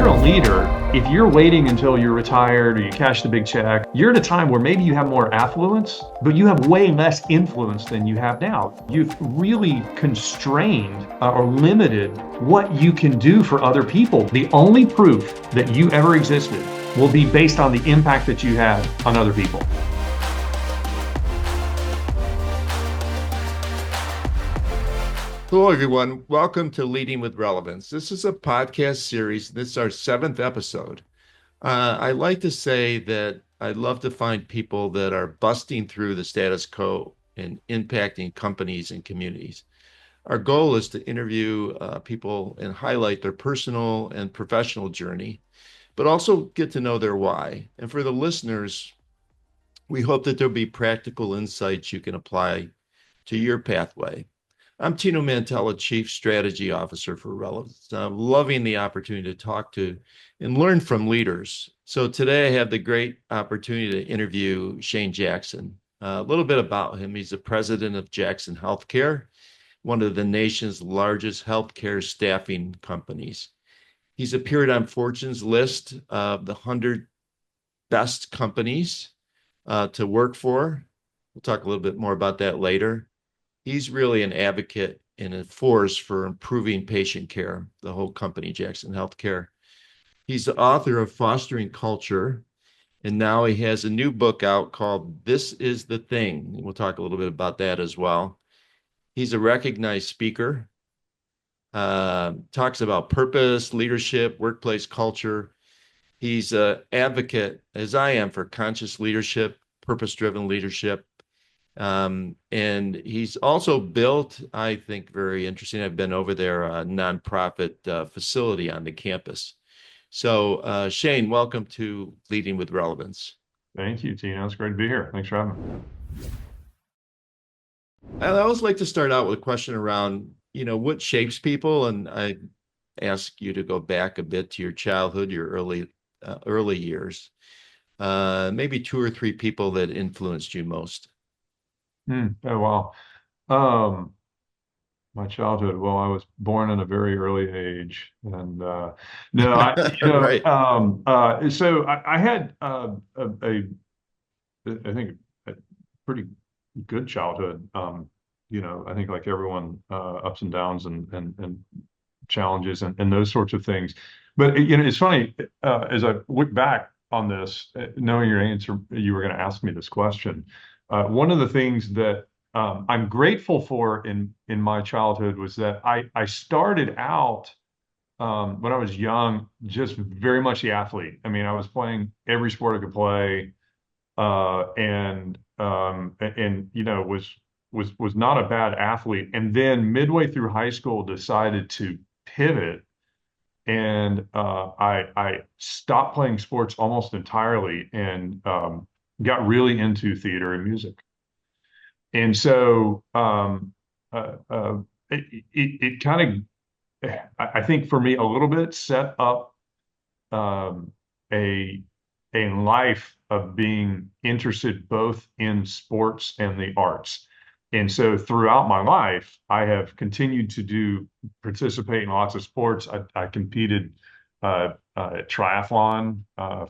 you're a leader, if you're waiting until you're retired or you cash the big check, you're at a time where maybe you have more affluence, but you have way less influence than you have now. You've really constrained or limited what you can do for other people. The only proof that you ever existed will be based on the impact that you had on other people. Hello, everyone. Welcome to Leading with Relevance. This is a podcast series. This is our 7th episode. I like to say that I love to find people that are busting through the status quo and impacting companies and communities. Our goal is to interview people and highlight their personal and professional journey, but also get to know their why. And for the listeners, we hope that there'll be practical insights you can apply to your pathway. I'm Tino, Chief Strategy Officer for Relevance. I'm loving the opportunity to talk to and learn from leaders. So today I have the great opportunity to interview Shane Jackson. A little bit about him. He's the president of Jackson Healthcare, one of the nation's largest healthcare staffing companies. He's appeared on Fortune's list of the 100 best companies to work for. We'll talk a little bit more about that later. He's really an advocate and a force for improving patient care, the whole company, Jackson Healthcare. He's the author of Fostering Culture, and now he has a new book out called This Is the Thing. We'll talk a little bit about that as well. He's a recognized speaker, talks about purpose, leadership, workplace culture. He's an advocate, as I am, for conscious leadership, purpose-driven leadership. And he's also built, I think, very interesting. I've been over there, a nonprofit facility on the campus. So, Shane, welcome to Leading with Relevance. Thank you, Tino. It's great to be here. Thanks for having me. I always like to start out with a question around, what shapes people. And I ask you to go back a bit to your childhood, your early years. Maybe 2 or 3 people that influenced you most. Oh, wow. My childhood. Well, I was born in a very early age, and no, Right. so I had I think a pretty good childhood. I think like everyone, ups and downs and challenges and those sorts of things. But it's funny as I look back on this, knowing your answer, you were going to ask me this question. One of the things that I'm grateful for in my childhood was that I started out when I was young, just very much the athlete. I mean, I was playing every sport I could play, and was not a bad athlete. And then midway through high school, decided to pivot, and I stopped playing sports almost entirely and got really into theater and music. And so it kind of, I think for me, a little bit set up um, a life of being interested both in sports and the arts. And so throughout my life, I have continued to participate in lots of sports. I competed at triathlon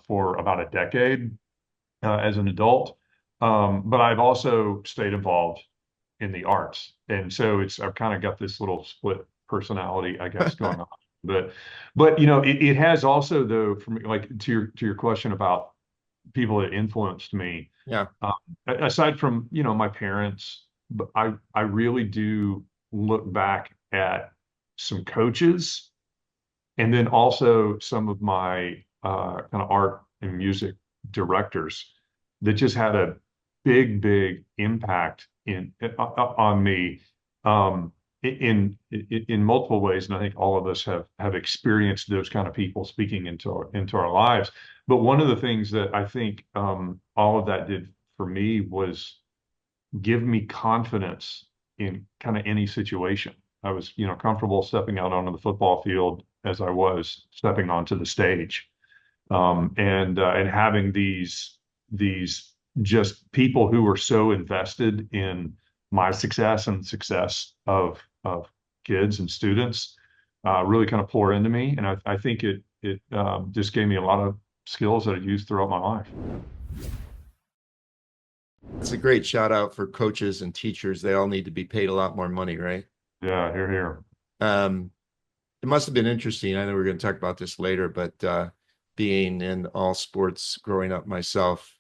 for about a decade as an adult. But I've also stayed involved in the arts. And so I've kind of got this little split personality, I guess, going on. But it has also, though, for me, like to your question about people that influenced me. Yeah. Aside from, my parents, but I really do look back at some coaches, and then also some of my kind of art and music directors that just had a big impact on me in multiple ways. And I think all of us have experienced those kind of people speaking into our lives. But one of the things that I think all of that did for me was give me confidence in kind of any situation. I was, comfortable stepping out onto the football field as I was stepping onto the stage, and having these just people who were so invested in my success and the success of kids and students really kind of pour into me. And I think it it just gave me a lot of skills that I've used throughout my life. It's a great shout out for coaches and teachers. They all need to be paid a lot more money, right? Yeah, here, here. Um, it must have been interesting. I know we're going to talk about this later, but being in all sports growing up myself,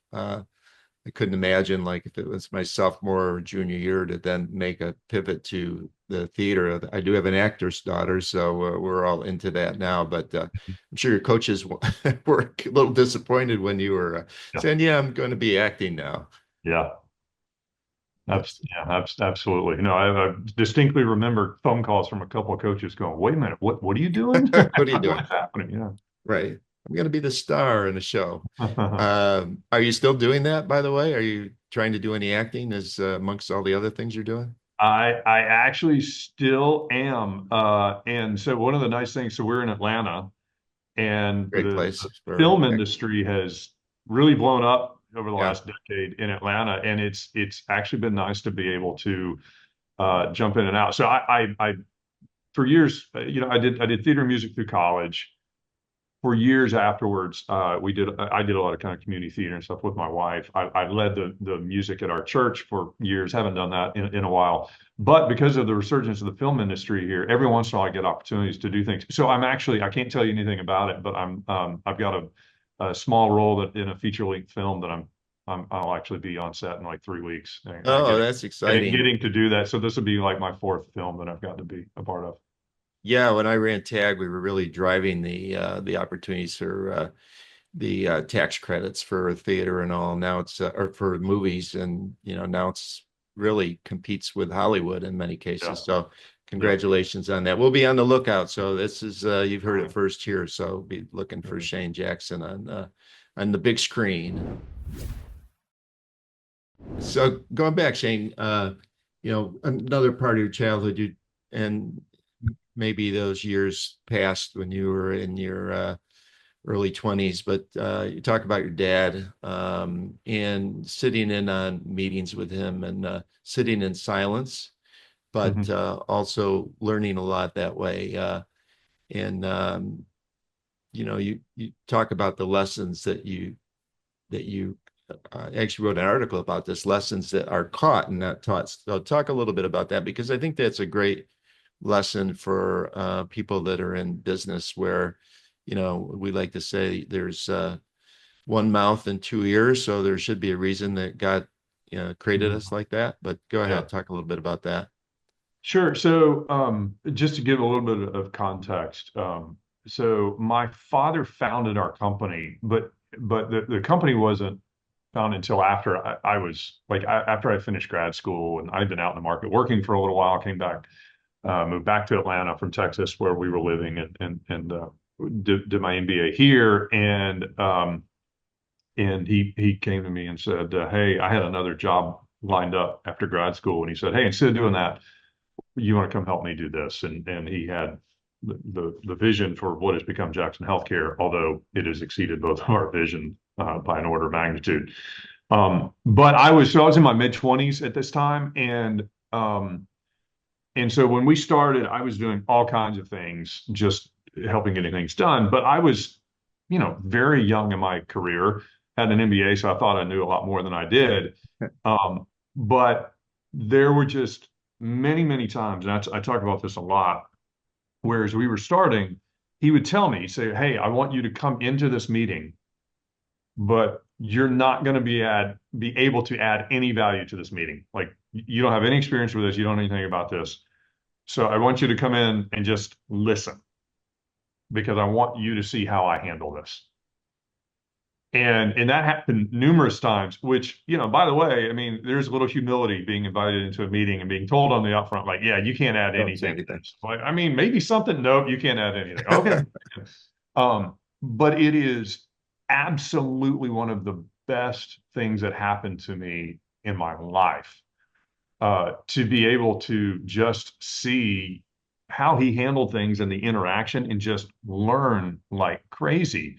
I couldn't imagine like if it was my sophomore or junior year to then make a pivot to the theater. I do have an actor's daughter, so we're all into that now. But I'm sure your coaches were a little disappointed when you were Yeah, saying, "Yeah, I'm going to be acting now." yeah. That's Absolutely. No, I distinctly remember phone calls from a couple of coaches going, "Wait a minute, what are you doing? what are you doing? What's happening?" Yeah. Right. I'm going to be the star in the show. Are you still doing that, by the way? Are you trying to do any acting as amongst all the other things you're doing? I actually still am. And so one of the nice things, so we're in Atlanta, and Great the place for film acting. industry has really blown up over the Yeah. last decade in Atlanta, and it's actually been nice to be able to jump in and out. So I for years, I did theater and music through college. For years afterwards, I did a lot of kind of community theater and stuff with my wife. I led the music at our church for years. Haven't done that in a while, but because of the resurgence of the film industry here, every once in a while I get opportunities to do things. So I can't tell you anything about it, but I've got a small role that in a feature length film that I'll actually be on set in like 3 weeks, and Oh, getting that's exciting. getting to do that. So this will be like my fourth film that I've got to be a part of. Yeah, when I ran tag, we were really driving the opportunities for the tax credits for theater and all. Now it's or for movies, and now it's really competes with Hollywood in many Yeah, cases. So yeah. congratulations on that. We'll be on the lookout. So this is you've heard it first here. So be looking for Shane Jackson on the big screen. So going back, Shane, another part of your childhood, and maybe those years past when you were in your early 20s, but you talk about your dad and sitting in on meetings with him and sitting in silence, but Mhm. also learning a lot that way. And you talk about the lessons that you actually wrote an article about this, lessons that are caught and not taught. So talk a little bit about that, because I think that's a great lesson for people that are in business where, we like to say there's one mouth and two ears. So there should be a reason that God, created Mhm. us like that. But go Yeah. ahead, talk a little bit about that. Sure. So, just to give a little bit of context, so my father founded our company, but the company wasn't founded until after I was like after I finished grad school, and I'd been out in the market working for a little while. Came back, moved back to Atlanta from Texas where we were living, and did my MBA here, and he came to me and said, "Hey, I had another job lined up after grad school," and he said, "Hey, instead of doing that, you want to come help me do this?" And he had the vision for what has become Jackson Healthcare, although it has exceeded both of our vision by an order of magnitude. But I was in my mid 20s at this time, and so when we started, I was doing all kinds of things, just helping getting things done. But I was, very young in my career, had an MBA, so I thought I knew a lot more than I did. But there were just many, many times, and I talk about this a lot, whereas we were starting, he would tell me, he'd say, "Hey, I want you to come into this meeting, but you're not going to be able to add any value to this meeting. Like you don't have any experience with this, you don't know anything about this. So I want you to come in and just listen because I want you to see how I handle this." And that happened numerous times, which, by the way, I mean, there's a little humility being invited into a meeting and being told on the upfront, like, "Yeah, you can't add Don't say anything to anything. this." Like, I mean, maybe something, nope, you can't add anything. Okay. But it is absolutely one of the best things that happened to me in my life, to be able to just see how he handled things in the interaction and just learn like crazy.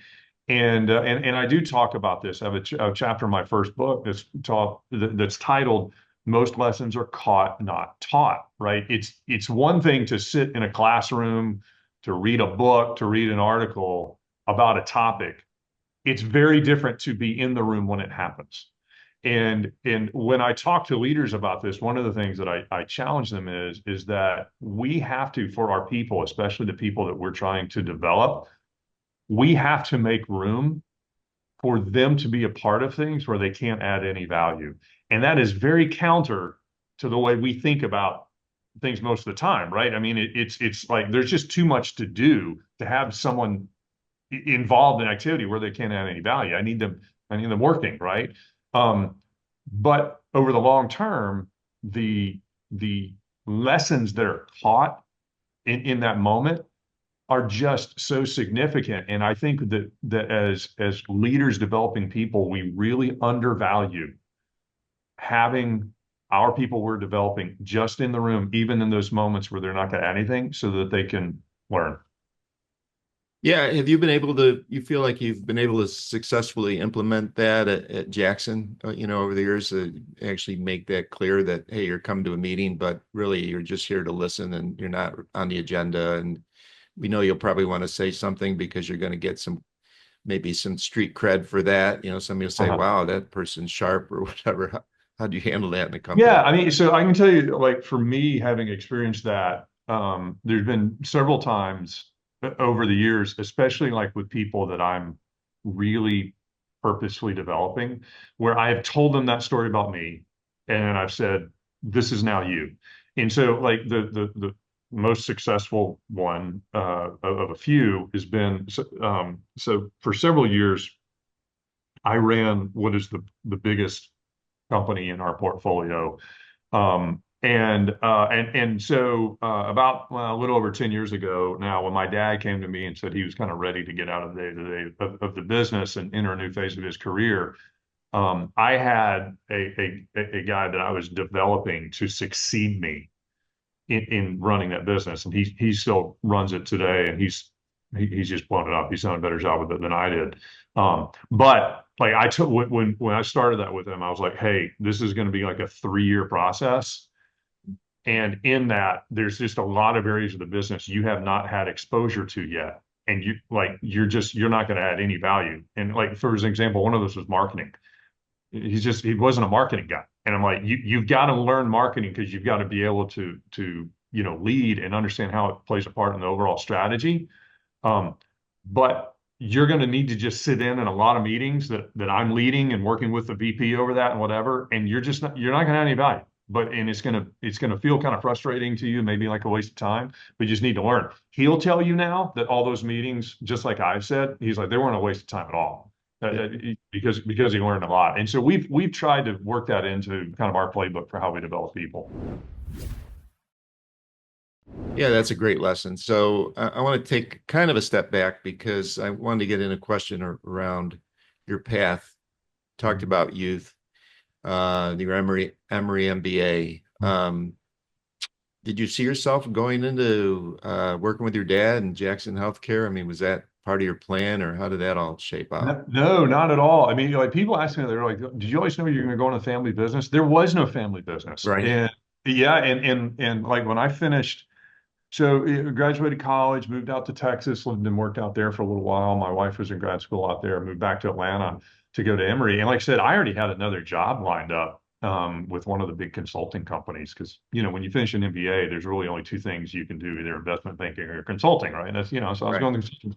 And I do talk about this. I have a chapter in my first book that's titled "Most Lessons Are Caught, Not Taught." Right? It's one thing to sit in a classroom, to read a book, to read an article, about a topic, it's very different to be in the room when it happens. And when I talk to leaders about this, one of the things that I challenge them is that we have to, for our people, especially the people that we're trying to develop, we have to make room for them to be a part of things where they can't add any value. And that is very counter to the way we think about things most of the time, right? I mean, it's like there's just too much to do to have someone involved in activity where they can't add any value. I need them working, right? Um, but over the long term, the lessons that are taught in that moment are just so significant. And I think that as leaders developing people, we really undervalue having our people we're developing just in the room, even in those moments where they're not going to add anything, so that they can learn. Yeah, have you been able to, you feel like you've been able to successfully implement that at Jackson, over the years to actually make that clear that, hey, you're coming to a meeting, but really you're just here to listen and you're not on the agenda. And we know you'll probably want to say something because you're going to get maybe some street cred for that. Somebody will say, Uh-huh. wow, that person's sharp or whatever. How do you handle that in a Yeah, company? I mean, so I can tell you, like for me, having experienced that, there's been several times over the years, especially like with people that I'm really purposefully developing, where I have told them that story about me, and I've said, "This is now you." And so, like the most successful one of a few has been so for several years, I ran what is the biggest company in our portfolio. And so about a little over 10 years ago now, when my dad came to me and said he was kind of ready to get out of the day-to-day of the business and enter a new phase of his career, I had a guy that I was developing to succeed me in running that business, and he still runs it today, and he's just blown it up. He's done a better job with it than I did. But like I took when I started that with him, I was like, hey, this is going to be like a 3 year process. And in that, there's just a lot of areas of the business you have not had exposure to yet. And you're not going to add any value. And like, for example, one of those was marketing. He wasn't a marketing guy. And I'm like, you've got to learn marketing because you've got to be able to lead and understand how it plays a part in the overall strategy. But you're going to need to just sit in a lot of meetings that I'm leading and working with the VP over that and whatever, and you're not going to have any value. And it's gonna feel kind of frustrating to you, maybe like a waste of time. But you just need to learn. He'll tell you now that all those meetings, just like I've said, he's like they weren't a waste of time at all. Yeah. Because he learned a lot. And so we've tried to work that into kind of our playbook for how we develop people. Yeah, that's a great lesson. So I want to take kind of a step back because I wanted to get in a question around your path. Talked about youth, your Emory MBA. Did you see yourself going into working with your dad in Jackson Healthcare? I mean, was that part of your plan, or how did that all shape out? No, no, not at all. I mean, like people ask me, they're like, "Did you always know you're going to go into family business?" There was no family business, Right, and yeah, and like when I finished, so graduated college, moved out to Texas, lived and worked out there for a little while. My wife was in grad school out there. Moved back to Atlanta to go to Emory, and like I said, I already had another job lined up with one of the big consulting companies because when you finish an MBA, there's really only two things you can do: either investment banking or consulting, right? And that's so I was right, going to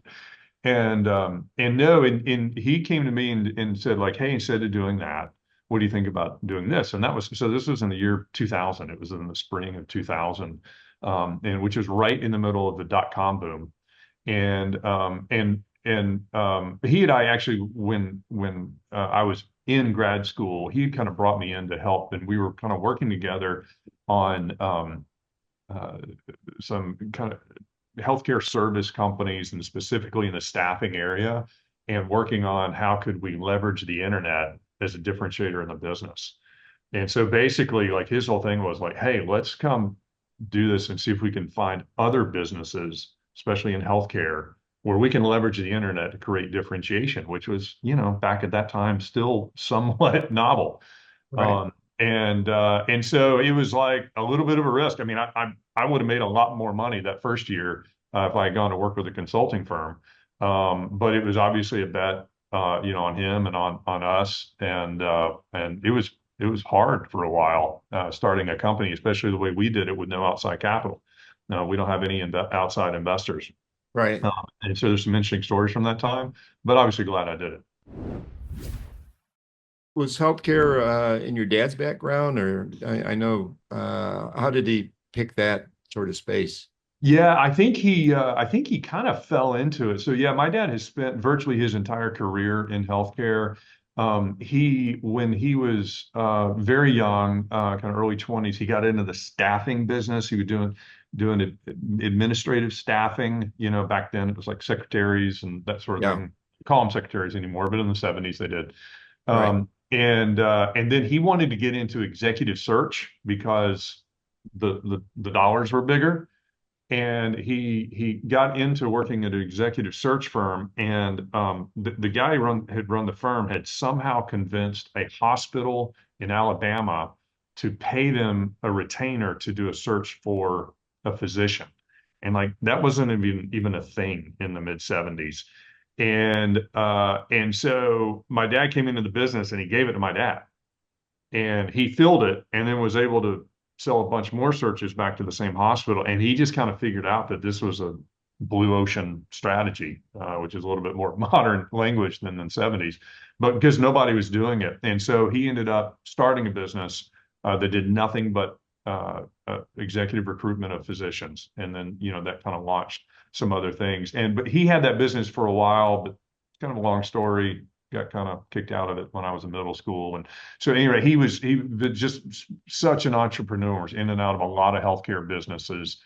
and no, and he came to me and said like, hey, instead of doing that, what do you think about doing this? And that was so this was in the year 2000. It was in the spring of 2000, and which was right in the middle of the dot-com boom. And he and I actually when I was in grad school, he kind of brought me in to help, and we were kind of working together on uh, some kind of healthcare service companies and specifically in the staffing area and working on how could we leverage the internet as a differentiator in the business. And so basically like his whole thing was like, hey, let's come do this and see if we can find other businesses, especially in healthcare, where we can leverage the internet to create differentiation, which was, back at that time still somewhat novel. right. And so it was like a little bit of a risk. I mean, I would have made a lot more money that first year if I had gone to work with a consulting firm. But it was obviously a bet, on him and on us, and it was hard for a while starting a company, especially the way we did it with no outside capital. No, we don't have any outside investors, Right. and so there's some interesting stories from that time. But obviously, glad I did it. Was healthcare in your dad's background, or I know how did he pick that sort of space? Yeah, I think he kind of fell into it. So yeah, my dad has spent virtually his entire career in healthcare. When he was very young, kind of early 20s, he got into the staffing business. He was doing administrative staffing. Back then it was like secretaries and that sort of Yeah. thing. Call them secretaries anymore, but in the 70s they did. Right. And then he wanted to get into executive search because the dollars were bigger, and he got into working at an executive search firm, and the guy who had run the firm had somehow convinced a hospital in Alabama to pay them a retainer to do a search for a physician, and like that wasn't even a thing in the mid 70s. And so my dad came into the business and he gave it to my dad, and he filled it and then was able to sell a bunch more searches back to the same hospital. And he just kind of figured out that this was a blue ocean strategy, which is a little bit more modern language than the 70s, but because nobody was doing it. And so he ended up starting a business that did nothing but executive recruitment of physicians. And then, that kind of launched some other things. But he had that business for a while, but it's kind of a long story. Got kind of kicked out of it when I was in middle school. And so anyway, he was just such an entrepreneur, in and out of a lot of healthcare businesses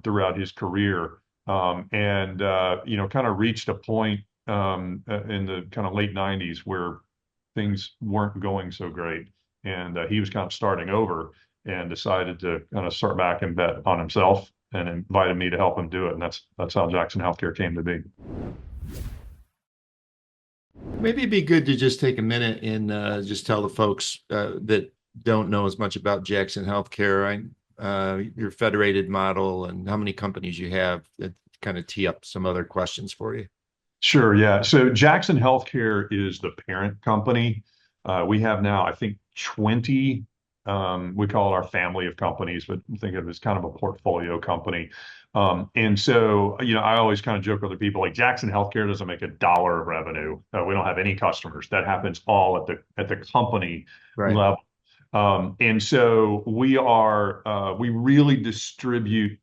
throughout his career. And kind of reached a point in the kind of late 90s where things weren't going so great. And he was kind of starting over and decided to kind of start back and bet on himself, and invited me to help him do it. And that's how Jackson Healthcare came to be. Maybe it'd be good to just take a minute and just tell the folks that don't know as much about Jackson Healthcare, your federated model, and how many companies you have, that kind of tee up some other questions for you. Sure, yeah. So Jackson Healthcare is the parent company. We have now, I think, 20. We call it our family of companies, but think of it as kind of a portfolio company. And so, I always kind of joke with other people, like Jackson Healthcare doesn't make a dollar of revenue. We don't have any customers. That happens all at the company Right. level. And so we really distribute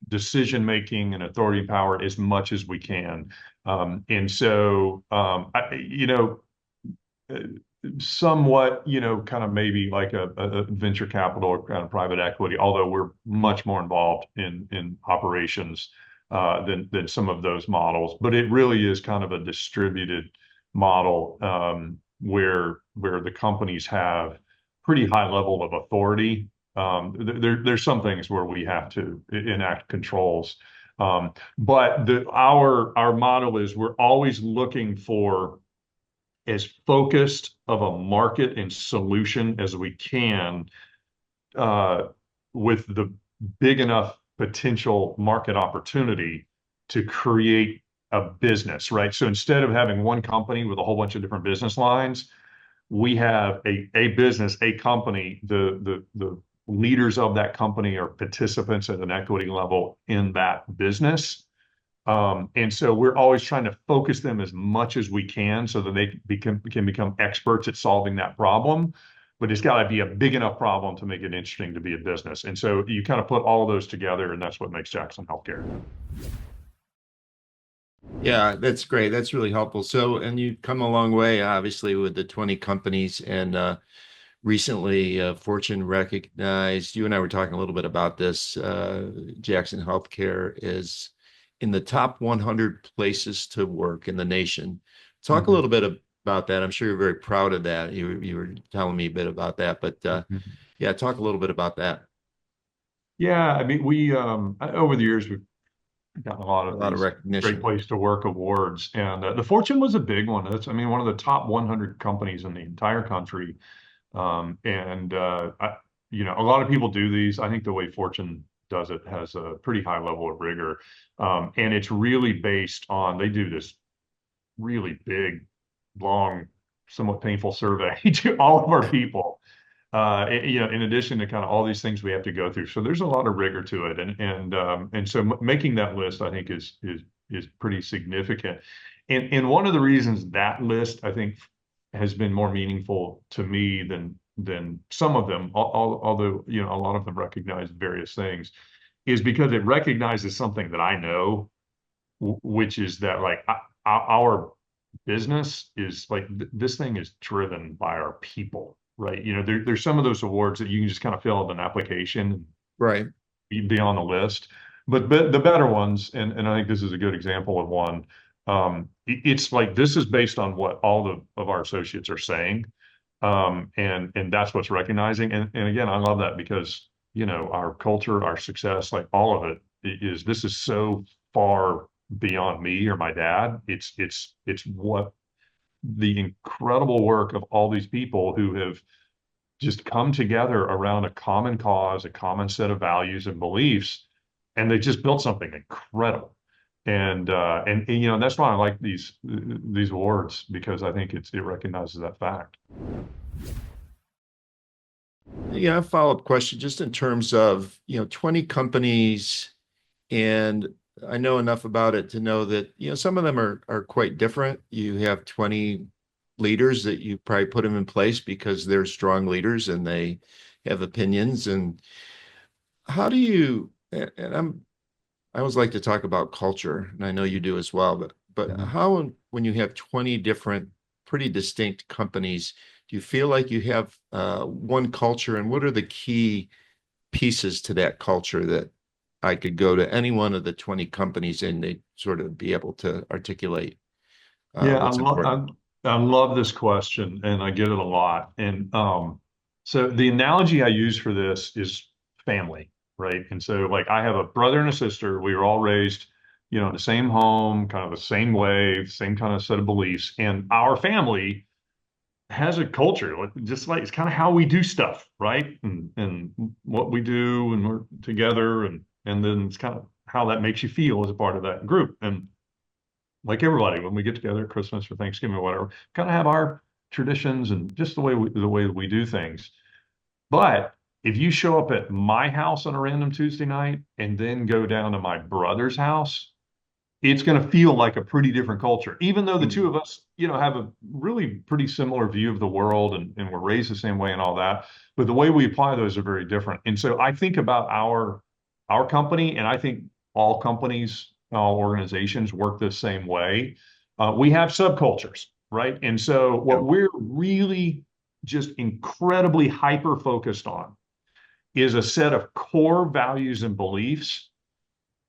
decision making and authority and power as much as we can. And so, uh, somewhat, kind of maybe like a venture capital or kind of private equity, although we're much more involved in operations than some of those models. But it really is kind of a distributed model, where the companies have pretty high level of authority. There's some things where we have to enact controls. But our model is we're always looking for as focused of a market and solution as we can, uh, with the big enough potential market opportunity to create a business, right? So instead of having one company with a whole bunch of different business lines, we have a business, a company. The leaders of that company are participants at an equity level in that business. And so we're always trying to focus them as much as we can so that can become experts at solving that problem. But it's got to be a big enough problem to make it interesting to be a business. And so you kind of put all of those together, and that's what makes Jackson Healthcare. Yeah, that's great. That's really helpful. So, and you've come a long way, obviously, with the 20 companies. And recently, Fortune recognized, you and I were talking a little bit about this. Jackson Healthcare is in the top 100 places to work in the nation. Talk a Mhm. little bit about that. I'm sure you're very proud of that. You were telling me a bit about that, but Mhm. yeah, talk a little bit about that. Yeah, I mean, we over the years we've gotten a lot A of lot of these great recognition. place to work awards, and the Fortune was a big one. That's, I mean, one of the top 100 companies in the entire country. And a lot of people do these. I think the way Fortune does it has a pretty high level of rigor. And it's really based on, they do this really big, long, somewhat painful survey to all of our people. In addition to kind of all these things we have to go through. So there's a lot of rigor to it. And so making that list, I think is pretty significant. And one of the reasons that list, I think, has been more meaningful to me than some of them, although, a lot of them recognize various things, is because it recognizes something that I know, which is that like our business is like this thing is driven by our people, right? There's some of those awards that you can just kind of fill out an application Right. and be on the list, but the better ones, and I think this is a good example of one. It's like this is based on what all of our associates are saying, and that's what's recognizing. And again, I love that because our culture, our success, like all of it is this is so far beyond me or my dad. It's what the incredible work of all these people who have just come together around a common cause, a common set of values and beliefs, and they just built something incredible. And that's why I like these awards, because I think it recognizes that fact. Yeah, a follow-up question, just in terms of, 20 companies, and I know enough about it to know that, some of them are quite different. You have 20 leaders that you probably put them in place because they're strong leaders and they have opinions. And how do you, and I always like to talk about culture, and I know you do as well, but Mhm. how, when you have 20 different, pretty distinct companies, do you feel like you have one culture, and what are the key pieces to that culture that I could go to any one of the 20 companies and they sort of be able to articulate Yeah, what's important? I love this question, and I get it a lot. And so the analogy I use for this is family, right? And so like I have a brother and a sister. We were all raised, in the same home, kind of the same way, same kind of set of beliefs. And our family has a culture, just like it's kind of how we do stuff, right? And what we do, and we're together, and then it's kind of how that makes you feel as a part of that group. And like everybody, when we get together at Christmas or Thanksgiving or whatever, kind of have our traditions and just the way we do things. But if you show up at my house on a random Tuesday night and then go down to my brother's house, it's going to feel like a pretty different culture, even though the two Mhm. of us, have a really pretty similar view of the world, and we're raised the same way and all that. But the way we apply those are very different. And so I think about our company, and I think all companies, all organizations work the same way. We have subcultures, right? And so Yeah. what we're really just incredibly hyper focused on is a set of core values and beliefs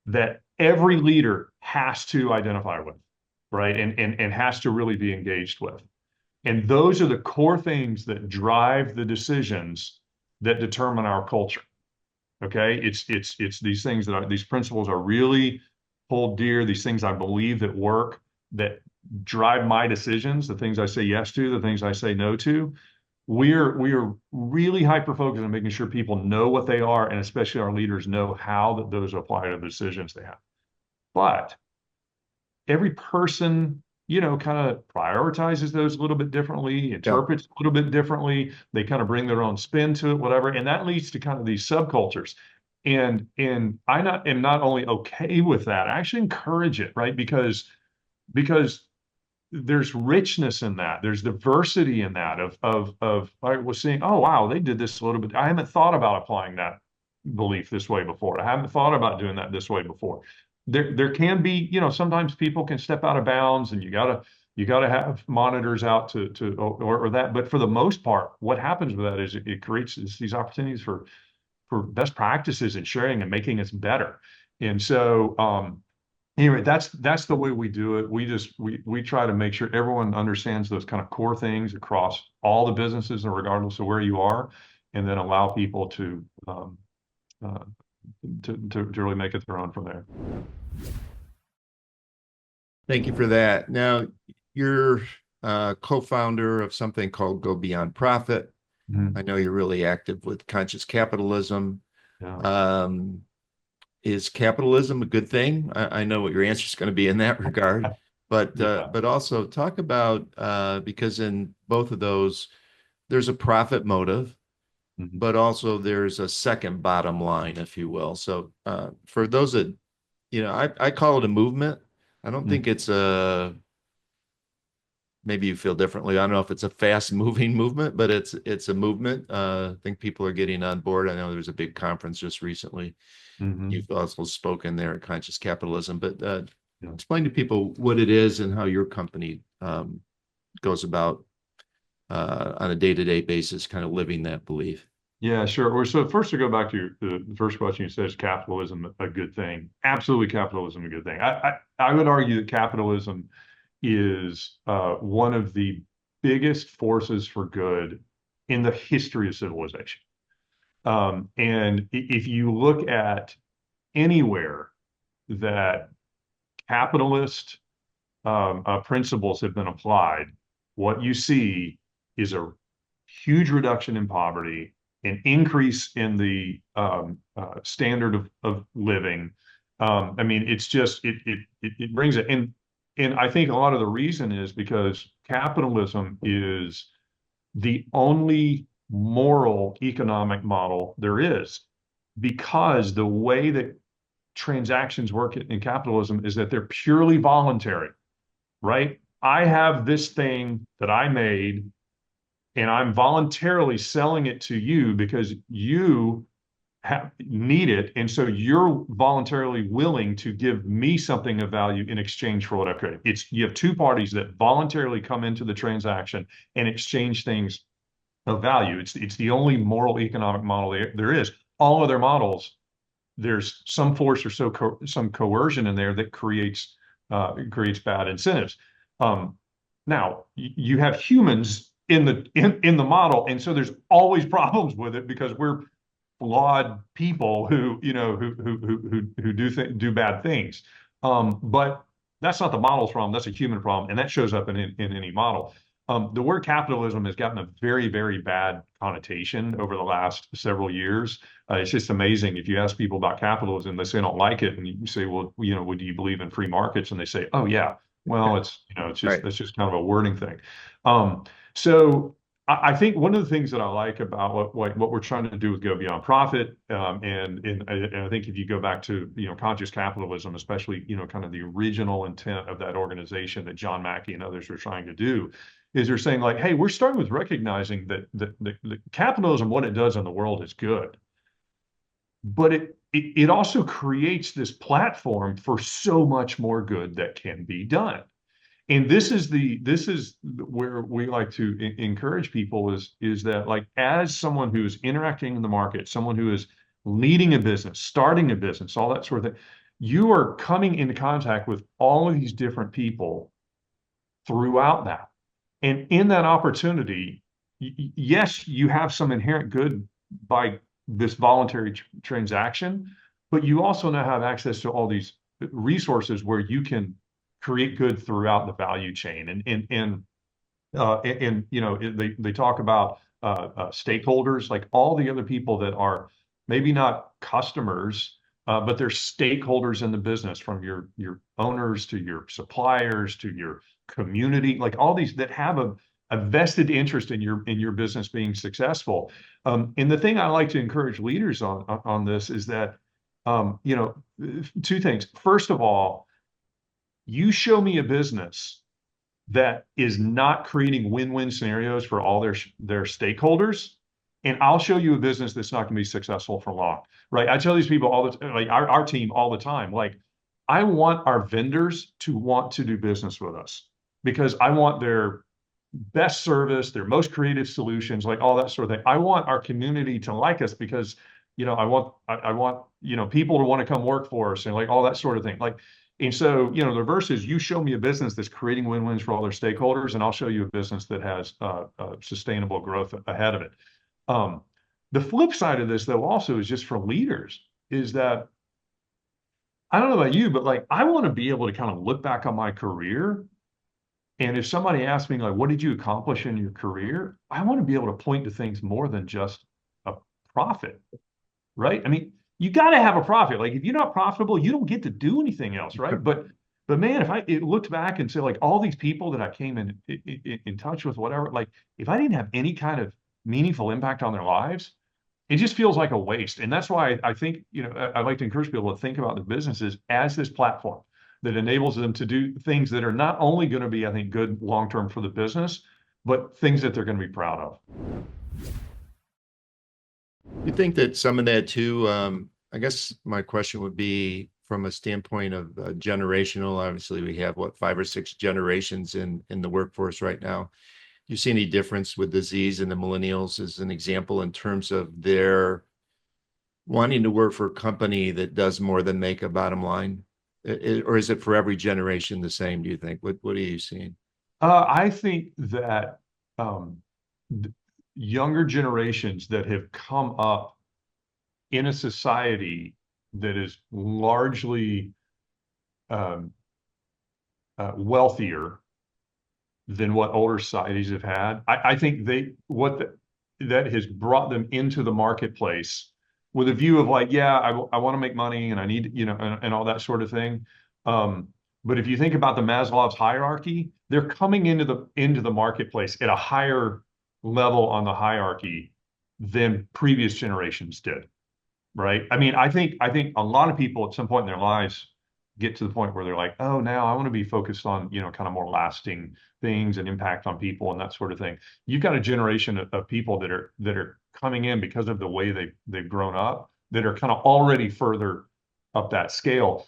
that every leader has to identify with, right? And has to really be engaged with. And those are the core things that drive the decisions that determine our culture. Okay. It's these things these principles are really hold dear, these things I believe that work, that drive my decisions, the things I say yes to, the things I say no to. We are really hyper focused on making sure people know what they are, and especially our leaders know how that those apply to the decisions they have. But every person, kind of prioritizes those a little bit differently, Yeah. interprets a little bit differently. They kind of bring their own spin to it, whatever, and that leads to kind of these subcultures. And am not only okay with that, I actually encourage it, right? Because there's richness in that. There's diversity in that of I was saying, oh wow, they did this a little bit. I haven't thought about applying that belief this way before. I haven't thought about doing that this way before. There can be, sometimes people can step out of bounds, and you gotta have monitors out or that. But for the most part, what happens with that is it creates these opportunities for best practices and sharing and making us better. And so anyway, that's the way we do it. We try to make sure everyone understands those kind of core things across all the businesses, and regardless of where you are, and then allow people uh, to really make it their own from there. Thank you for that. Now, you're co-founder of something called Go Beyond Profit. I Mhm. know you're really active with conscious capitalism. Yeah. Um, is capitalism a good thing? I know what your answer is going to be in that regard, Yeah. but also talk about because in both of those, there's a profit motive, Mhm. but also there's a second bottom line, if you will. So for those that, I call it a movement. I don't think Mhm. it's a, maybe you feel differently. I don't know if it's a fast moving movement, but it's a movement. I think people are getting on board. I know there was a big conference just recently. Mhm. You've also spoken there at Conscious Capitalism, but Yeah. explain to people what it is and how your company goes about on a day-to-day basis, kind of living that belief. Yeah, sure. Well, so first to go back to the first question, you said, is capitalism a good thing? Absolutely, capitalism a good thing. I would argue that capitalism is one of the biggest forces for good in the history of civilization. And if you look at anywhere that capitalist principles have been applied, what you see is a huge reduction in poverty, an increase in the standard of living. I mean, it's just it brings it, and I think a lot of the reason is because capitalism is the only moral economic model there is, because the way that transactions work in capitalism is that they're purely voluntary, right? I have this thing that I made and I'm voluntarily selling it to you because you need it. And so you're voluntarily willing to give me something of value in exchange for what I've created. You have two parties that voluntarily come into the transaction and exchange things of value. It's the only moral economic model there is. All other models, there's some force or some coercion in there that creates bad incentives. Um, Now you have humans in the model, and so there's always problems with it because we're flawed people who do bad things. But that's not the model's problem. That's a human problem, and that shows up in any model. The word capitalism has gotten a very, very bad connotation over the last several years. It's just amazing. If you ask people about capitalism, they say they don't like it, and you say, "Well, do you believe in free markets?" And they say, "Oh yeah." Well, Right. it's just kind of a wording thing. So I think one of the things that I like about what we're trying to do with Go Beyond Profit, and I think if you go back to conscious capitalism, especially kind of the original intent of that organization that John Mackey and others are trying to do, is they're saying like, hey, we're starting with recognizing that capitalism, what it does in the world is good, but it also creates this platform for so much more good that can be done. And this is where we like to encourage people is that, like, as someone who's interacting in the market, someone who is leading a business, starting a business, all that sort of thing, you are coming into contact with all of these different people throughout that. And in that opportunity, yes, you have some inherent good by this voluntary transaction, but you also now have access to all these resources where you can create good throughout the value chain. And they talk about stakeholders, like all the other people that are maybe not customers, but they're stakeholders in the business, from your owners to your suppliers to your community, like all these that have a vested interest in your business being successful. And the thing I like to encourage leaders on this is that two things. First of all, you show me a business that is not creating win-win scenarios for all their stakeholders, and I'll show you a business that's not going to be successful for long, right? I tell these people all the time, like our team all the time, like I want our vendors to want to do business with us because I want their best service, their most creative solutions, like all that sort of thing. I want our community to like us because, I want, people to want to come work for us and like all that sort of thing. Like, and so, the verse is, you show me a business that's creating win-wins for all their stakeholders, and I'll show you a business that has sustainable growth ahead of it. Um, the flip side of this, though, also is just for leaders, is that I don't know about you, but like I want to be able to kind of look back on my career, and if somebody asks me, like, what did you accomplish in your career? I want to be able to point to things more than just a profit, right? I mean, you got to have a profit. Like if you're not profitable, you don't get to do anything else, right? But man, if I it looked back and said like all these people that I came in touch with, whatever, like if I didn't have any kind of meaningful impact on their lives, it just feels like a waste. And that's why I think, I like to encourage people to think about their businesses as this platform that enables them to do things that are not only going to be, I think, good long term for the business, but things that they're going to be proud of. You think that some of that too, I guess my question would be from a standpoint of generational, obviously we have what, 5 or 6 generations in the workforce right now. You see any difference with the Z's and the millennials as an example in terms of their wanting to work for a company that does more than make a bottom line? Or is it for every generation the same, do you think? What are you seeing? I think that um, younger generations that have come up in a society that is largely um, wealthier than what older societies have had. I think that has brought them into the marketplace with a view of like, yeah, I want to make money and I need, and all that sort of thing. Um, but if you think about the Maslow's hierarchy, they're coming into the marketplace at a higher level on the hierarchy than previous generations did, right? I mean, I think a lot of people at some point in their lives get to the point where they're like, oh, now I want to be focused on, kind of more lasting things and impact on people and that sort of thing. You've got a generation of people that are coming in because of the way they've grown up that are kind of already further up that scale.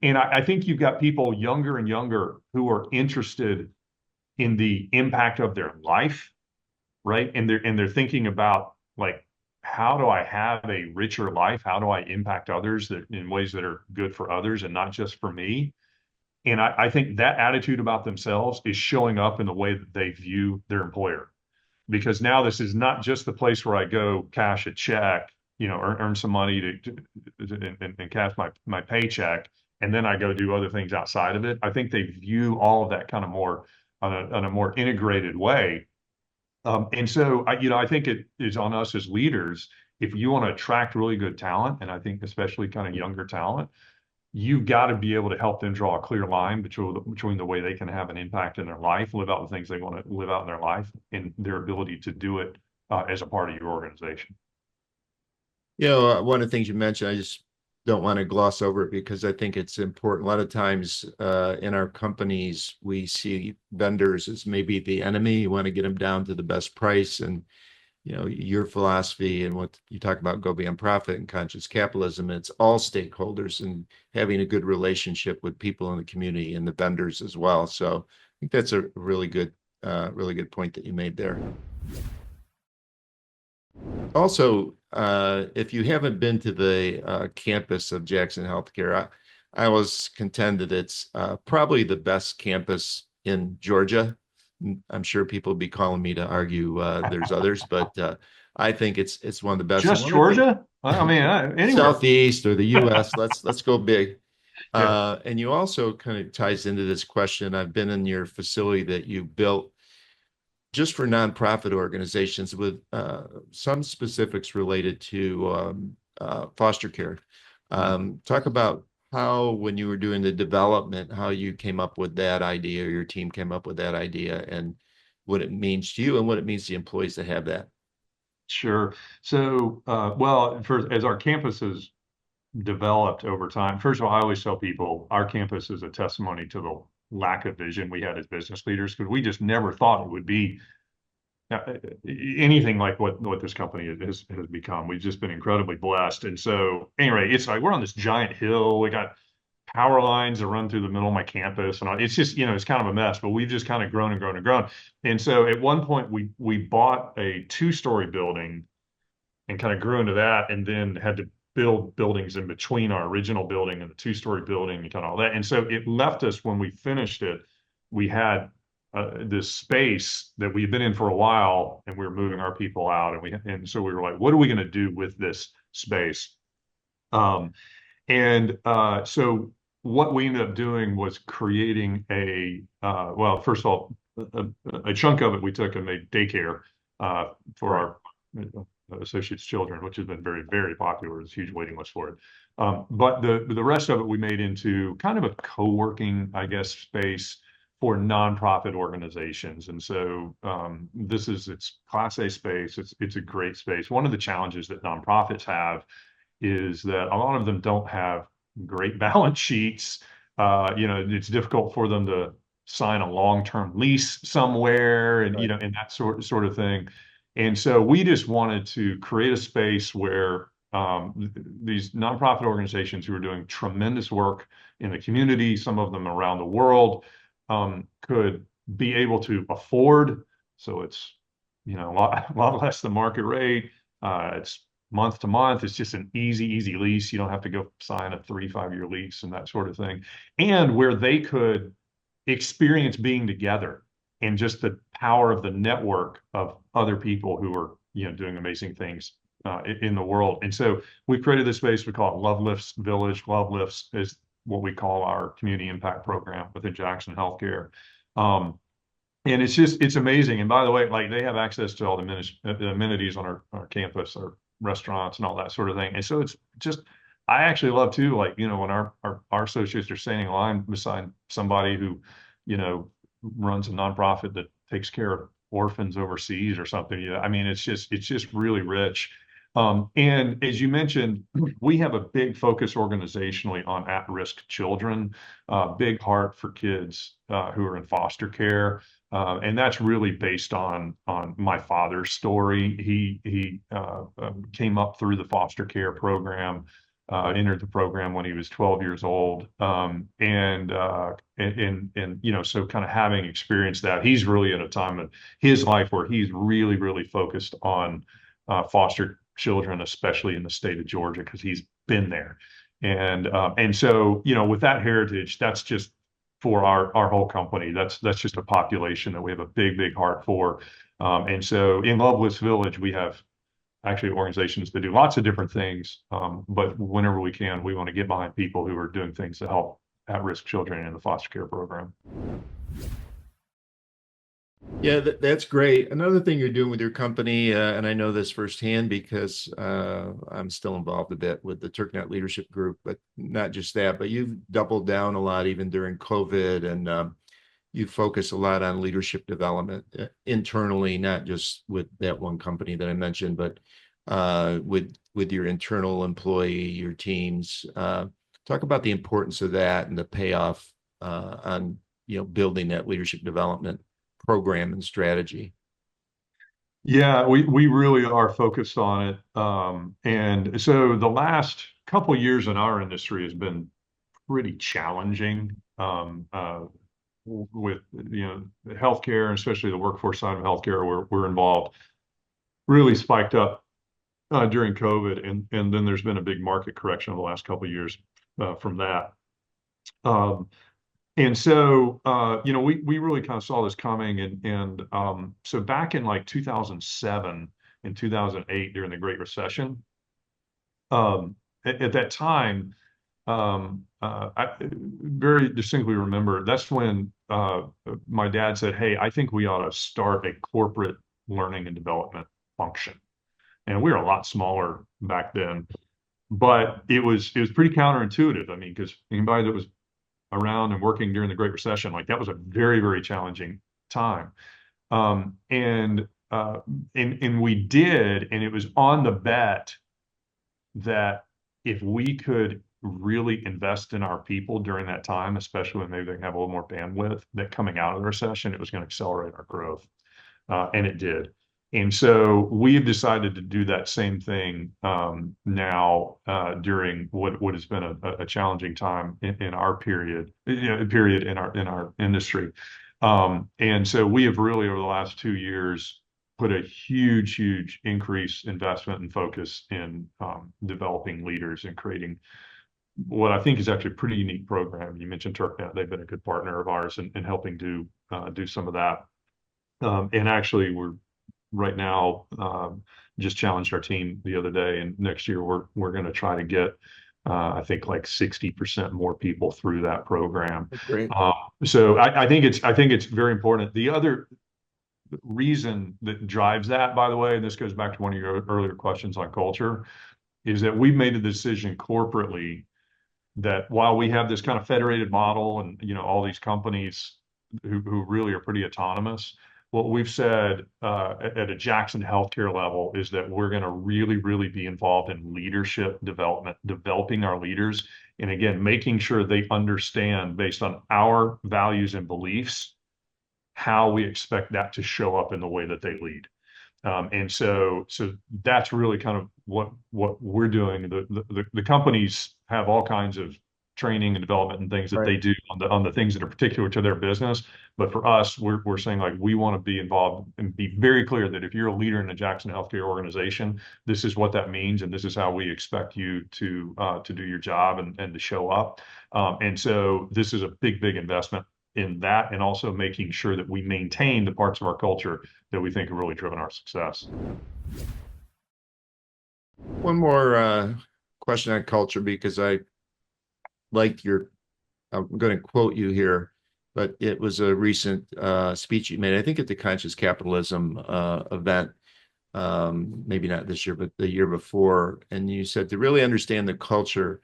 And I think you've got people younger and younger who are interested in the impact of their life, right? And they're thinking about like, how do I have a richer life? How do I impact others in ways that are good for others and not just for me? And I think that attitude about themselves is showing up in the way that they view their employer. Because now this is not just the place where I go cash a check, earn some money and cash my paycheck, and then I go do other things outside of it. I think they view all of that kind of more on a more integrated way. And so I think it is on us as leaders, if you want to attract really good talent, and I think especially kind of younger talent, you've got to be able to help them draw a clear line between the way they can have an impact in their life, live out the things they want to live out in their life, and their ability to do it as a part of your organization. One of the things you mentioned, I just don't want to gloss over it because I think it's important. A lot of times in our companies, we see vendors as maybe the enemy. You want to get them down to the best price. And, your philosophy and what you talk about, go beyond profit and conscious capitalism, it's all stakeholders and having a good relationship with people in the community and the vendors as well. So I think that's a really good point that you made there. Also, if you haven't been to the campus of Jackson Healthcare, I always contend that it's probably the best campus in Georgia. I'm sure people will be calling me to argue there's others, but I think it's one of the best. And Just one of the things, Georgia? I mean, anywhere. Southeast or the U.S. Let's go big. Yeah, And you also kind of ties into this question. I've been in your facility that you built just for nonprofit organizations with some specifics related to foster care. Talk about how, when you were doing the development, how you came up with that idea, or your team came up with that idea, and what it means to you and what it means to the employees to have that. sure. So, well, first, as our campus has developed over time, first of all, I always tell people our campus is a testimony to the lack of vision we had as business leaders because we just never thought it would be anything like what this company has become. We've just been incredibly blessed. And so anyway, it's like we're on this giant hill. We got power lines that run through the middle of my campus, and it's just it's kind of a mess. But we've just kind of grown and grown and grown. And so at one point we bought a 2-story building and kind of grew into that, and then had to build buildings in between our original building and the 2-story building and kind of all that. And so it left us, when we finished it, we had this space that we've been in for a while, and we were moving our people out, and so we were like, what are we going to do with this space? So what we ended up doing was creating well, first of all, a chunk of it we took and made daycare for Right. our associates' children, which has been very, very popular. There's a huge waiting list for it. But the rest of it we made into kind of a co-working, I guess, space for nonprofit organizations. And so it's Class A space. It's a great space. One of the challenges that nonprofits have is that a lot of them don't have great balance sheets. It's difficult for them to sign a long-term lease somewhere, and Right. and that sort of thing. And so we just wanted to create a space where these nonprofit organizations who are doing tremendous work in the community, some of them around the world, could be able to afford. So it's a lot less than market rate. It's month to month. It's just an easy lease. You don't have to go sign a 3, 5 year lease and that sort of thing. And where they could experience being together and just the power of the network of other people who are, doing amazing things in the world. And so we created this space. We call it Love Lifts Village. Love Lifts is what we call our community impact program within Jackson Healthcare. And it's amazing. And by the way, like they have access to all the amenities on our campus, our restaurants and all that sort of thing. And so it's just, I actually love too, like, when our associates are standing in line beside somebody who, runs a nonprofit that takes care of orphans overseas or something. I mean, it's just really rich. And as you mentioned, we have a big focus organizationally on at-risk children, big heart for kids who are in foster care. And that's really based on my father's story. He came up through the foster care program, entered the program when he was 12 years old, and so kind of having experienced that, he's really in a time of his life where he's really focused on foster children, especially in the state of Georgia, because he's been there. And so with that heritage, that's just for our whole company. That's just a population that we have a big heart for. And so in Loveless Village, we have actually organizations that do lots of different things. But whenever we can, we want to get behind people who are doing things to help at-risk children in the foster care program. Yeah, that's great. Another thing you're doing with your company, and I know this firsthand because I'm still involved a bit with the TurkNet Leadership Group, but not just that, but you've doubled down a lot even during COVID, and you focus a lot on leadership development internally, not just with that one company that I mentioned, but with your internal employee, your teams. Talk about the importance of that and the payoff on building that leadership development program and strategy. Yeah, we really are focused on it. And so the last couple of years in our industry has been pretty challenging with healthcare, and especially the workforce side of healthcare where we're involved, really spiked up during COVID, and then there's been a big market correction over the last couple of years from that. Um, and so, we really kind of saw this coming, and so back in like 2007 and 2008 during the Great Recession, at that time, I very distinctly remember that's when my dad said, "Hey, I think we ought to start a corporate learning and development function." And we were a lot smaller back then, but it was pretty counterintuitive. I mean, because anybody that was around and working during the Great Recession, like that was a very challenging time. And we did, and it was on the bet that if we could really invest in our people during that time, especially when maybe they have a little more bandwidth, that coming out of the recession, it was going to accelerate our growth. And it did. And so we have decided to do that same thing now during what has been a challenging time in our period in our industry. And so we have really over the last 2 years put a huge increase investment and focus in developing leaders and creating what I think is actually a pretty unique program. You mentioned TurkNet; they've been a good partner of ours in helping do some of that. And actually, we're right now just challenged our team the other day, and next year we're going to try to get I think like 60% more people through that program. Great. So I think it's very important. reason that drives that, by the way, and this goes back to one of your earlier questions on culture, is that we've made a decision corporately that while we have this kind of federated model and all these companies who really are pretty autonomous, what we've said at a Jackson Healthcare level is that we're going to really, really be involved in leadership development, developing our leaders, and again, making sure they understand based on our values and beliefs how we expect that to show up in the way that they lead. And so that's really kind of what we're doing. The companies have all kinds of training and development and things that Right. they do on the things that are particular to their business. But for us, we're saying like we want to be involved and be very clear that if you're a leader in a Jackson Healthcare organization, this is what that means, and this is how we expect you to do your job and to show up. And so this is a big investment in that, and also making sure that we maintain the parts of our culture that we think have really driven our success. One more question on culture, because I liked your, I'm going to quote you here, but it was a recent speech you made, I think at the Conscious Capitalism event, maybe not this year, but the year before. And you said to really understand the culture,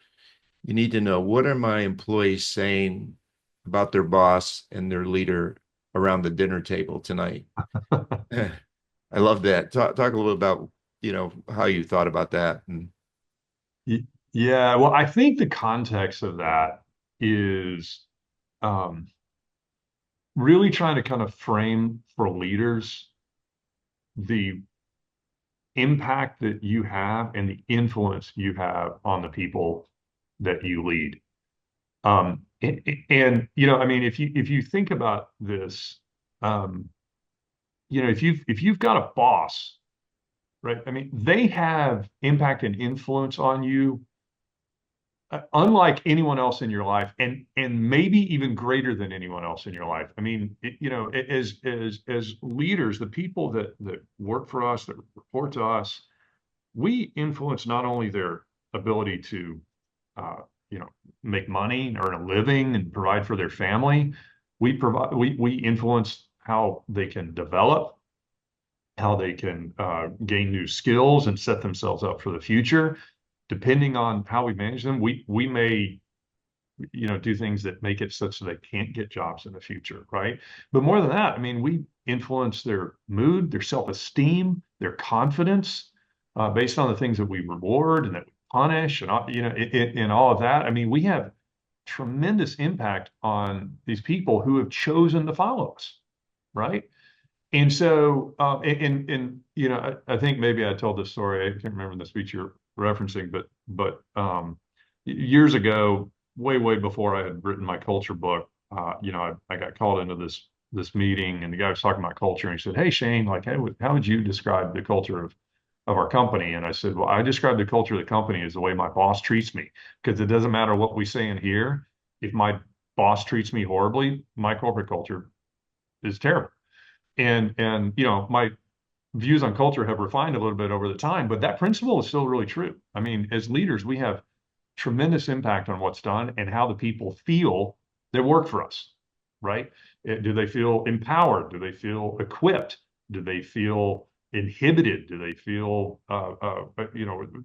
you need to know, what are my employees saying about their boss and their leader around the dinner table tonight? I love that. Talk a little about, how you thought about that. And Yeah, well, I think the context of that is um, really trying to kind of frame for leaders the impact that you have and the influence you have on the people that you lead. And I mean, if you think about this, um, if you've got a boss, right? I mean, they have impact and influence on you unlike anyone else in your life, and maybe even greater than anyone else in your life. I mean, as leaders, the people that work for us, that report to us, we influence not only their ability to uh, you know make money, earn a living, and provide for their family. We influence how they can develop, how they can gain new skills and set themselves up for the future. Depending on how we manage them, we may do things that make it such that they can't get jobs in the future, right? But more than that, I mean, we influence their mood, their self-esteem, their confidence, based on the things that we reward and that we punish, and and all of that. I mean, we have tremendous impact on these people who have chosen to follow us, right? And so, I think maybe I told this story. I can't remember the speech you're referencing, but years ago, way before I had written my culture book, I got called into this meeting, and the guy was talking about culture, and he said, "Hey, Shane, like, how would you describe the culture of our company?" And I said, "Well, I describe the culture of the company as the way my boss treats me, because it doesn't matter what we say in here. If my boss treats me horribly, my corporate culture is terrible." And my views on culture have refined a little bit over the time, but that principle is still really true. I mean, as leaders, we have tremendous impact on what's done and how the people feel that work for us, right? Do they feel empowered? Do they feel equipped? Do they feel inhibited? Do they feel,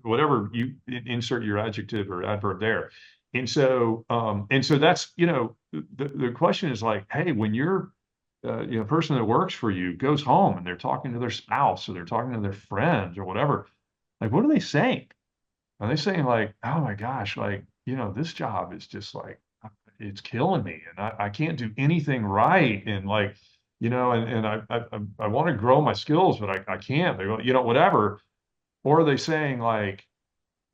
whatever you insert your adjective or adverb there. And so that's, the question is like, hey, when you're person that works for you goes home and they're talking to their spouse or they're talking to their friends or whatever, like, what are they saying? Are they saying like, oh my gosh, like, this job is just like, it's killing me and I can't do anything right. And like, and I want to grow my skills, but I can't, whatever. Or are they saying like,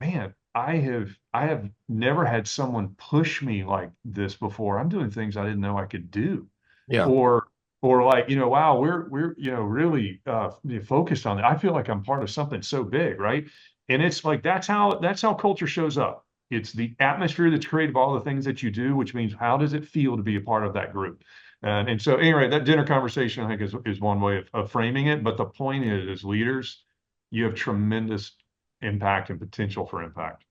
man, I have never had someone push me like this before. I'm doing things I didn't know I could do. yeah, Or or like, wow, we're really focused on it. I feel like I'm part of something so big, right? And it's like that's how culture shows up. It's the atmosphere that's created by all the things that you do, which means how does it feel to be a part of that group? And so anyway, that dinner conversation I think is one way of framing it. But the point is, as leaders, you have tremendous impact and potential for impact.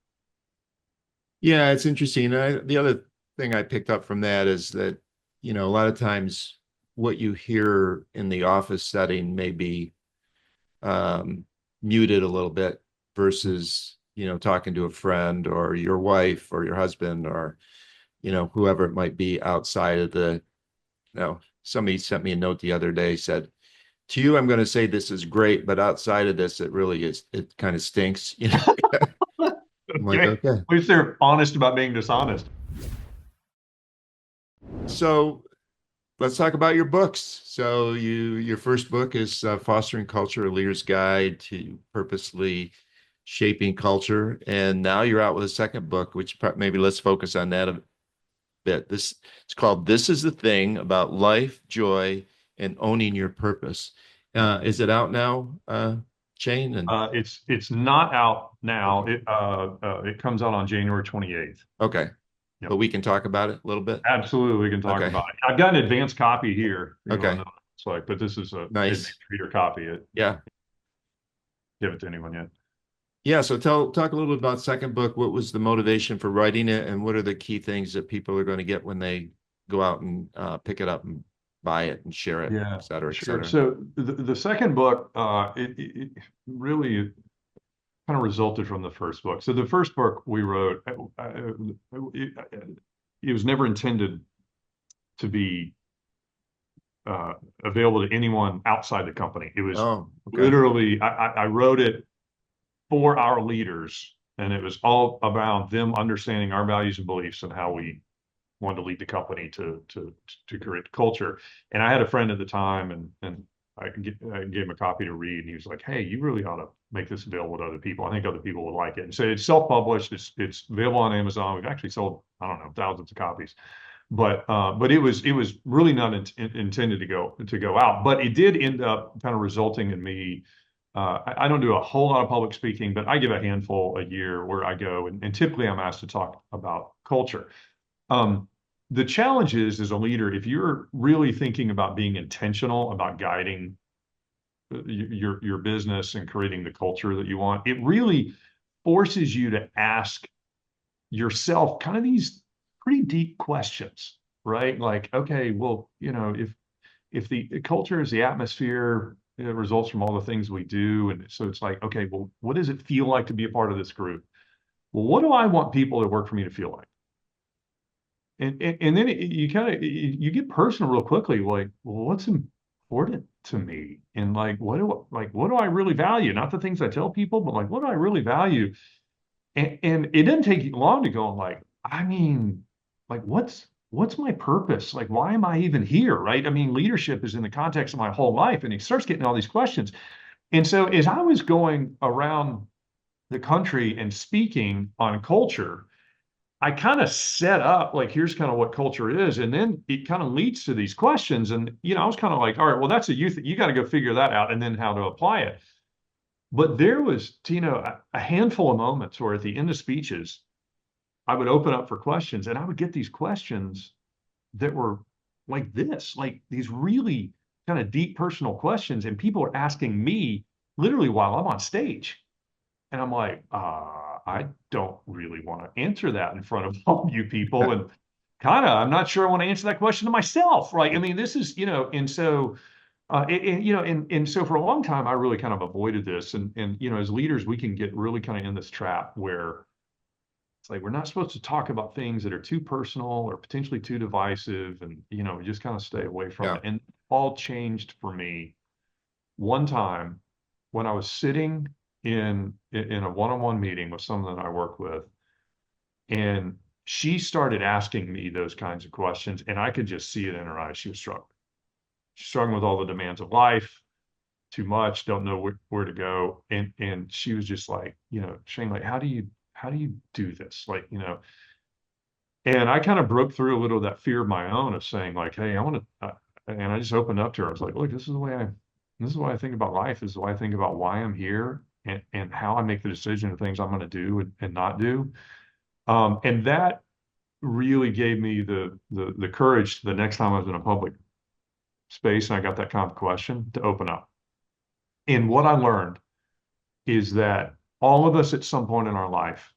yeah, it's interesting. The other thing I picked up from that is that, a lot of times what you hear in the office setting may be um, muted a little bit versus, talking to a friend or your wife or your husband or, whoever it might be outside of somebody sent me a note the other day, said, to you, I'm going to say this is great, but outside of this, it really is, it kind of stinks. I'm like, Okay. okay. At least they're honest about being dishonest. So let's talk about your books. So your first book is Fostering Culture: A Leader's Guide to Purposely Shaping Culture, and now you're out with a second book, which maybe let's focus on that a bit. It's called "This Is the Thing About Life, Joy, and Owning Your Purpose." Is it out now, Shane? And It's not out now. okay, It comes out on January 28th. okay, but Yep. we can talk about it a little bit. Absolutely, we can talk Okay, about it. I've got an advanced copy here. You want to okay, know what it's like, but this is a nice. advanced reader copy. Yeah. Give it to anyone yet. Yeah, so talk a little bit about second book. What was the motivation for writing it, and what are the key things that people are going to get when they go out and pick it up and buy it and share it, Yeah, et cetera, et sure. cetera. So the second book, it really kind of resulted from the first book. So the first book we wrote, it was never intended to be available to anyone outside the company. It was Oh, okay. literally, I wrote it for our leaders, and it was all about them understanding our values and beliefs and how we wanted to lead the company to create culture. And I had a friend at the time, and I gave him a copy to read, and he was like, "Hey, you really ought to make this available to other people. I think other people would like it." And so it's self-published. It's available on Amazon. We've actually sold, I don't know, thousands of copies. But it was really not intended to go out. But it did end up kind of resulting in me. I don't do a whole lot of public speaking, but I give a handful a year where I go, and typically I'm asked to talk about culture. Um, the challenge is, as a leader, if you're really thinking about being intentional about guiding your business and creating the culture that you want, it really forces you to ask yourself kind of these pretty deep questions, right? Like, okay, well, if the culture is the atmosphere, it results from all the things we do, and so it's like, okay, well, what does it feel like to be a part of this group? Well, what do I want people that work for me to feel like? And then you kind of you get personal real quickly, like, well, what's important to me, and like, what do I really value? Not the things I tell people, but like, what do I really value? And it didn't take long to go, like, I mean, like, what's my purpose? Like, why am I even here? Right? I mean, leadership is in the context of my whole life, and he starts getting all these questions. And so as I was going around the country and speaking on culture, I kind of set up like, here's kind of what culture is, and then it kind of leads to these questions. And I was kind of like, all right, well, that's a youth, you got to go figure that out, and then how to apply it. But there was, a handful of moments where at the end of speeches, I would open up for questions, and I would get these questions that were like this, like these really kind of deep personal questions, and people are asking me literally while I'm on stage. And I'm like, I don't really want to answer that in front of all you people. And kind of, I'm not sure I want to answer that question to myself, right? I mean, this is, and so, and so for a long time, I really kind of avoided this. And, as leaders, we can get really kind of in this trap where it's like, we're not supposed to talk about things that are too personal or potentially too divisive. And, we just kind of stay away from Yeah. it. And all changed for me one time when I was sitting in a one-on-one meeting with someone that I work with, and she started asking me those kinds of questions, and I could just see it in her eyes. She was struggling. She's struggling with all the demands of life, too much, don't know where to go. And she was just like, Shane, like, how do you do this? Like, and I kind of broke through a little of that fear of my own of saying, like, hey, I want to, and I just opened up to her. I was like, look, this is the way I think about life. This is the way I think about why I'm here, and how I make the decision of things I'm going to do and not do. And that really gave me the courage the next time I was in a public space and I got that kind of question to open up. And what I learned is that all of us at some point in our life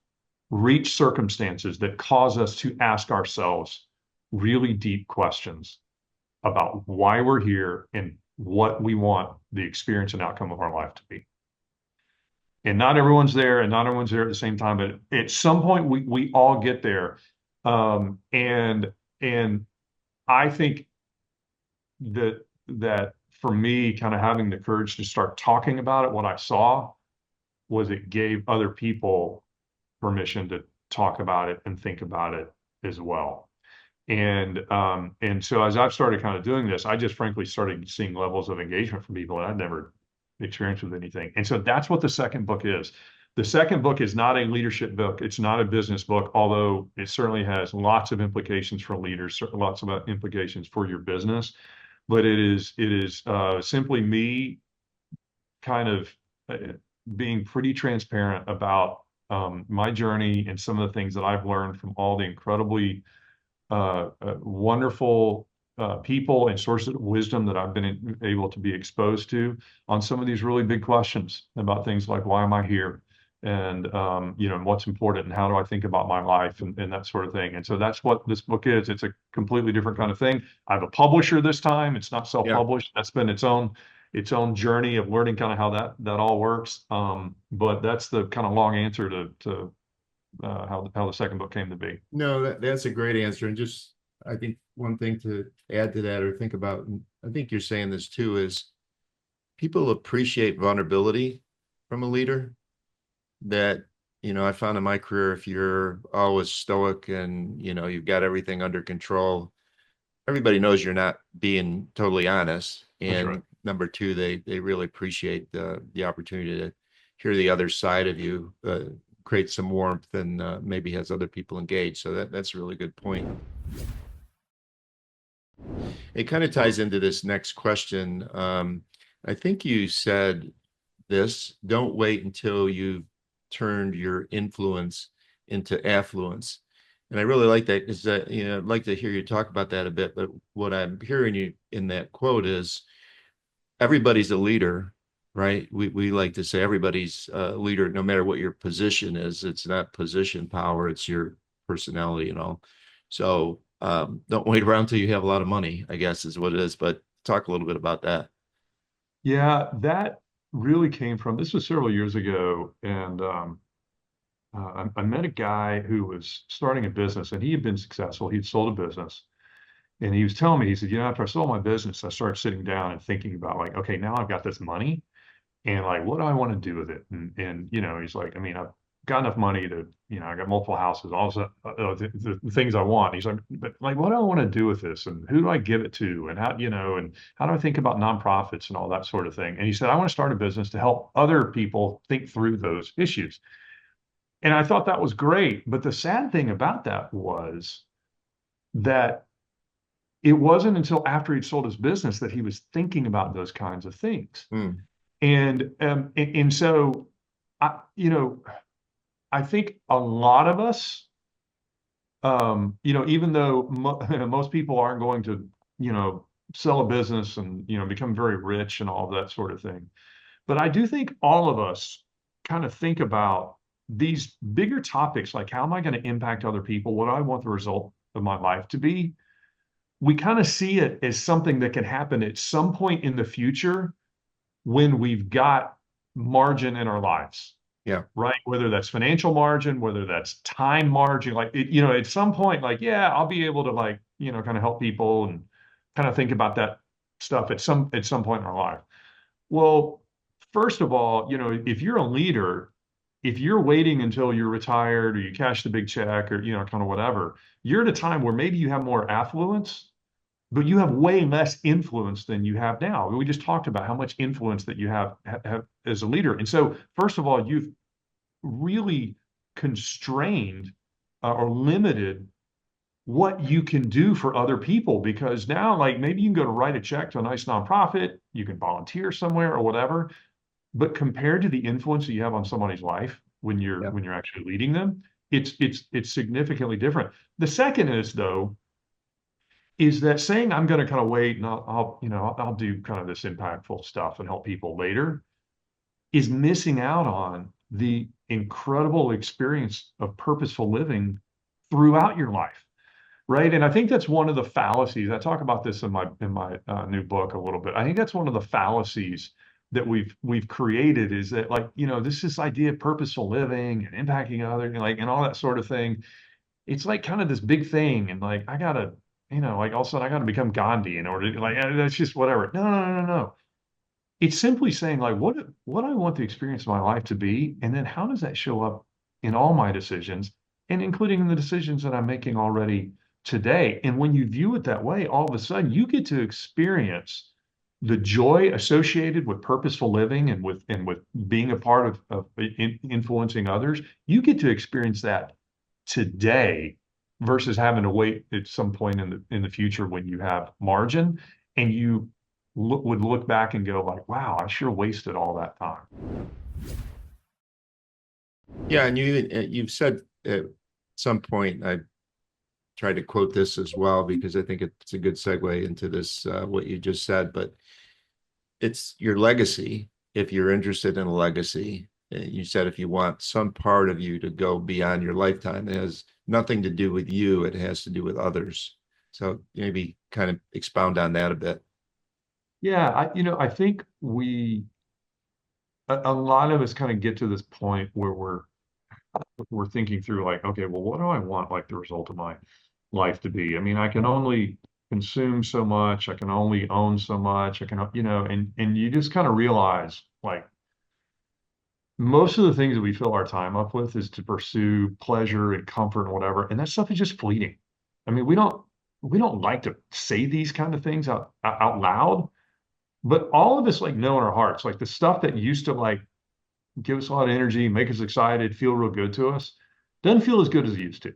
reach circumstances that cause us to ask ourselves really deep questions about why we're here and what we want the experience and outcome of our life to be. And not everyone's there, and not everyone's there at the same time, but at some point we all get there. And I think that for me, kind of having the courage to start talking about it, what I saw was it gave other people permission to talk about it and think about it as well. And so as I've started kind of doing this, I just frankly started seeing levels of engagement from people that I'd never experienced with anything. And so that's what the second book is. The second book is not a leadership book. It's not a business book, although it certainly has lots of implications for leaders, lots of implications for your business. But it is simply me kind of being pretty transparent about my journey and some of the things that I've learned from all the incredibly wonderful people and sources of wisdom that I've been able to be exposed to on some of these really big questions about things like why am I here, and what's important, and how do I think about my life, and that sort of thing. And so that's what this book is. It's a completely different kind of thing. I have a publisher this time. It's not Yeah. self-published. That's been its own journey of learning kind of how that all works. But that's the kind of long answer to how the second book came to be. No, that's a great answer. And just, I think one thing to add to that or think about, and I think you're saying this too, is people appreciate vulnerability from a leader that, I found in my career, if you're always stoic and, you've got everything under control, everybody knows you're not being totally honest. That's right. And number two, they really appreciate the opportunity to hear the other side of you, create some warmth, and maybe has other people engaged. So that's a really good point. It kind of ties into this next question. I think you said this: don't wait until you've turned your influence into affluence. And I really like that, because that, I'd like to hear you talk about that a bit. But what I'm hearing you in that quote is everybody's a leader, right? We like to say everybody's a leader, no matter what your position is. It's not position power, it's your personality and all. So don't wait around till you have a lot of money, I guess is what it is. But talk a little bit about that. Yeah, that really came from, this was several years ago, and I met a guy who was starting a business, and he had been successful. He'd sold a business, and he was telling me, he said, after I sold my business, I started sitting down and thinking about, like, okay, now I've got this money, and like, what do I want to do with it? And he's like, I mean, I've got enough money to, I got multiple houses, all the things I want. He's like, but like, what do I want to do with this? And who do I give it to? And and how do I think about nonprofits and all that sort of thing? And he said, I want to start a business to help other people think through those issues. And I thought that was great. But the sad thing about that was that it wasn't until after he'd sold his business that he was thinking about those kinds of things. Mm, And so I think a lot of us, even though most people aren't going to, sell a business and, become very rich and all of that sort of thing. But I do think all of us kind of think about these bigger topics, like how am I going to impact other people? What do I want the result of my life to be? We kind of see it as something that can happen at some point in the future when we've got margin in our lives, yeah. right? Whether that's financial margin, whether that's time margin, like, at some point, like, yeah, I'll be able to, like, kind of help people and kind of think about that stuff at some point in our life. Well, first of all, if you're a leader, if you're waiting until you're retired or you cash the big check or, kind of whatever, you're at a time where maybe you have more affluence, but you have way less influence than you have now. We just talked about how much influence that you have as a leader. And so, first of all, you've really constrained or limited what you can do for other people, because now, like, maybe you can go to write a check to a nice nonprofit, you can volunteer somewhere or whatever, but compared to the influence that you have on somebody's life when you're Yeah. when you're actually leading them, it's significantly different. The second is, though, is that saying I'm going to kind of wait and I'll do kind of this impactful stuff and help people later is missing out on the incredible experience of purposeful living throughout your life. Right. And I think that's one of the fallacies. I talk about this in my new book a little bit. I think that's one of the fallacies that we've created is that like, this idea of purposeful living and impacting others and like and all that sort of thing. It's like kind of this big thing. And like I gotta, like all of a sudden I gotta become Gandhi in order to like that's just whatever. No, no, no, no, no. It's simply saying like what I want the experience of my life to be, and then how does that show up in all my decisions, and including in the decisions that I'm making already today. And when you view it that way, all of a sudden you get to experience the joy associated with purposeful living and with being a part of influencing others. You get to experience that today versus having to wait at some point in the future when you have margin and you would look back and go like, wow, I sure wasted all that time. Yeah, and you've said at some point, I tried to quote this as well because I think it's a good segue into this what you just said, but it's your legacy. If you're interested in a legacy, you said if you want some part of you to go beyond your lifetime, it has nothing to do with you, it has to do with others. So maybe kind of expound on that a bit. Yeah, I think a lot of us kind of get to this point where we're thinking through like, okay, well, what do I want like the result of my life to be? I mean, I can only consume so much, I can only own so much, I can, and you just kind of realize like most of the things that we fill our time up with is to pursue pleasure and comfort and whatever, and that stuff is just fleeting. I mean, we don't like to say these kind of things out loud, but all of us like know in our hearts, like the stuff that used to like give us a lot of energy, make us excited, feel real good to us, doesn't feel as good as it used to.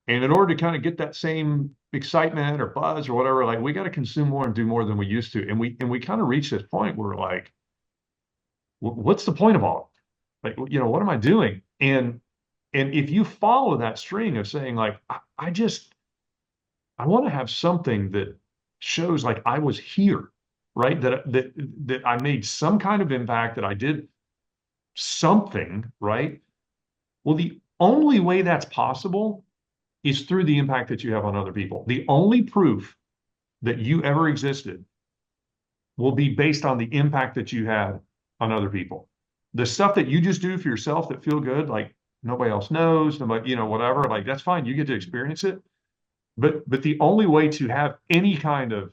And in order to kind of get that same excitement or buzz or whatever, like we got to consume more and do more than we used to. And we kind of reach this point where like, what's the point of all of it? Like, what am I doing? And if you follow that string of saying like, I want to have something that shows like I was here, right? That I made some kind of impact, that I did something, right? Well, the only way that's possible is through the impact that you have on other people. The only proof that you ever existed will be based on the impact that you had on other people. The stuff that you just do for yourself that feel good, like nobody else knows, nobody, whatever, like that's fine. You get to experience it. But the only way to have any kind of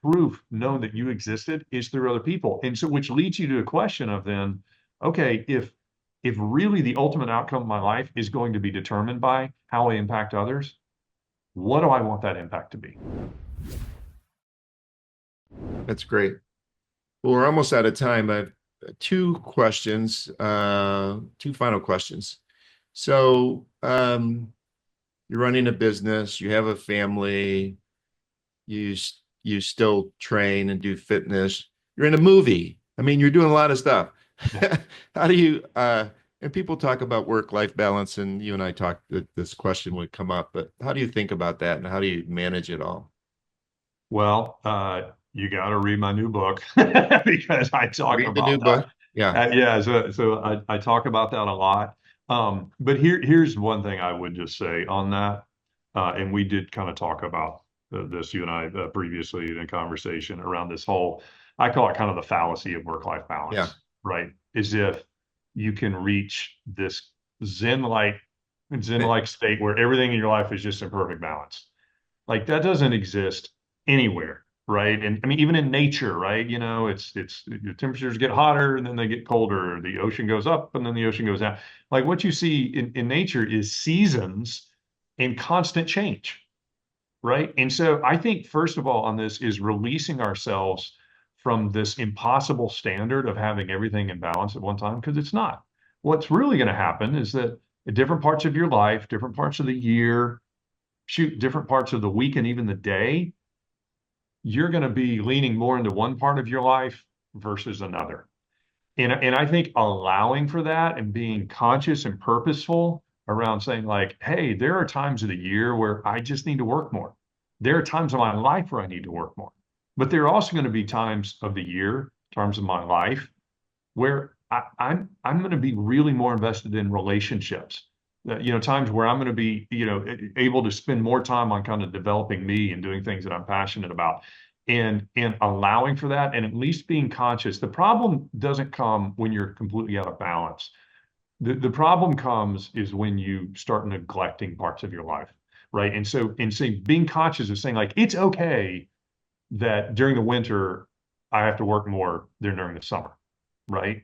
proof known that you existed is through other people. And so which leads you to a question of then, okay, if really the ultimate outcome of my life is going to be determined by how I impact others, what do I want that impact to be? That's great. Well, we're almost out of time. I have two questions, two final questions. So, you're running a business, you have a family, you you still train and do fitness. You're in a movie. I mean, you're doing a lot of stuff. How do you and people talk about work-life balance, and you and I talked that this question would come up, but how do you think about that and how do you manage it all? Well, you got to read my new book because I talk Read the new about that. book. Yeah. Yeah, so I talk about that a lot. But here's one thing I would just say on that, and we did kind of talk about this, you and I, previously in a conversation around this whole, I call it kind of the fallacy of work-life Yeah. balance, right? As if you can reach this Zen-like, Zen-like state where everything in your life is just in perfect balance. Like that doesn't exist anywhere, right? And I mean, even in nature, right? It's the temperatures get hotter and then they get colder. The ocean goes up and then the ocean goes down. Like what you see in nature is seasons and constant change, right? And so I think first of all on this is releasing ourselves from this impossible standard of having everything in balance at one time, because it's not. What's really going to happen is that at different parts of your life, different parts of the year, shoot, different parts of the week and even the day, you're going to be leaning more into one part of your life versus another. And I think allowing for that and being conscious and purposeful around saying like, hey, there are times of the year where I just need to work more. There are times of my life where I need to work more. But there are also going to be times of the year, times of my life where I'm going to be really more invested in relationships times where I'm going to be, able to spend more time on kind of developing me and doing things that I'm passionate about, and allowing for that, and at least being conscious. The problem doesn't come when you're completely out of balance. The problem comes is when you start neglecting parts of your life, right? And so being conscious of saying like it's okay that during the winter I have to work more than during the summer, right?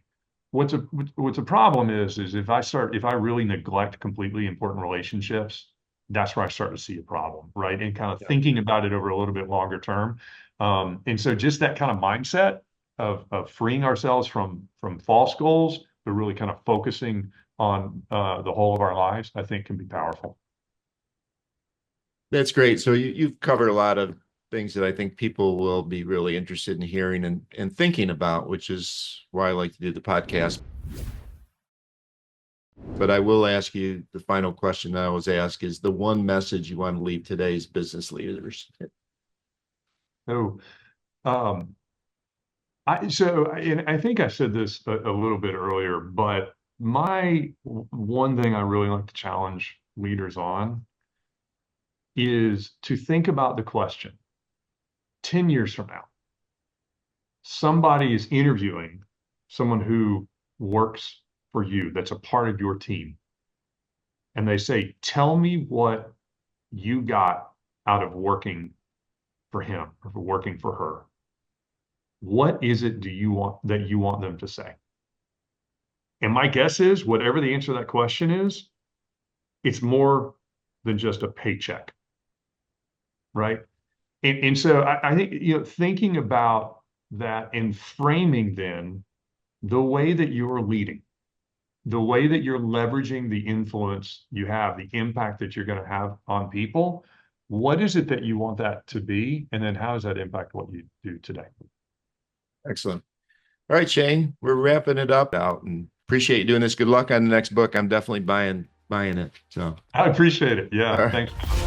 What's a problem is if I really neglect completely important relationships, that's where I start to see a problem, right? And kind of Yeah. thinking about it over a little bit longer term. And so just that kind of mindset of freeing ourselves from false goals, but really kind of focusing on the whole of our lives, I think can be powerful. That's great. So you've covered a lot of things that I think people will be really interested in hearing and thinking about, which is why I like to do the podcast. But I will ask you the final question I always ask is the one message you want to leave today's business leaders. So, um, and I think I said this a little bit earlier, but one thing I really like to challenge leaders on is to think about the question 10 years from now, somebody is interviewing someone who works for you, that's a part of your team, and they say, tell me what you got out of working for him or for working for her. What is it do you want them to say? And my guess is, whatever the answer to that question is, it's more than just a paycheck, right? And so I think, thinking about that and framing then the way that you're leading, the way that you're leveraging the influence you have, the impact that you're going to have on people, what is it that you want that to be? And then how does that impact what you do today? Excellent. All right, Shane, we're wrapping it up out and appreciate you doing this. Good luck on the next book. I'm definitely buying it. So, I appreciate it. all Yeah. right. Thanks.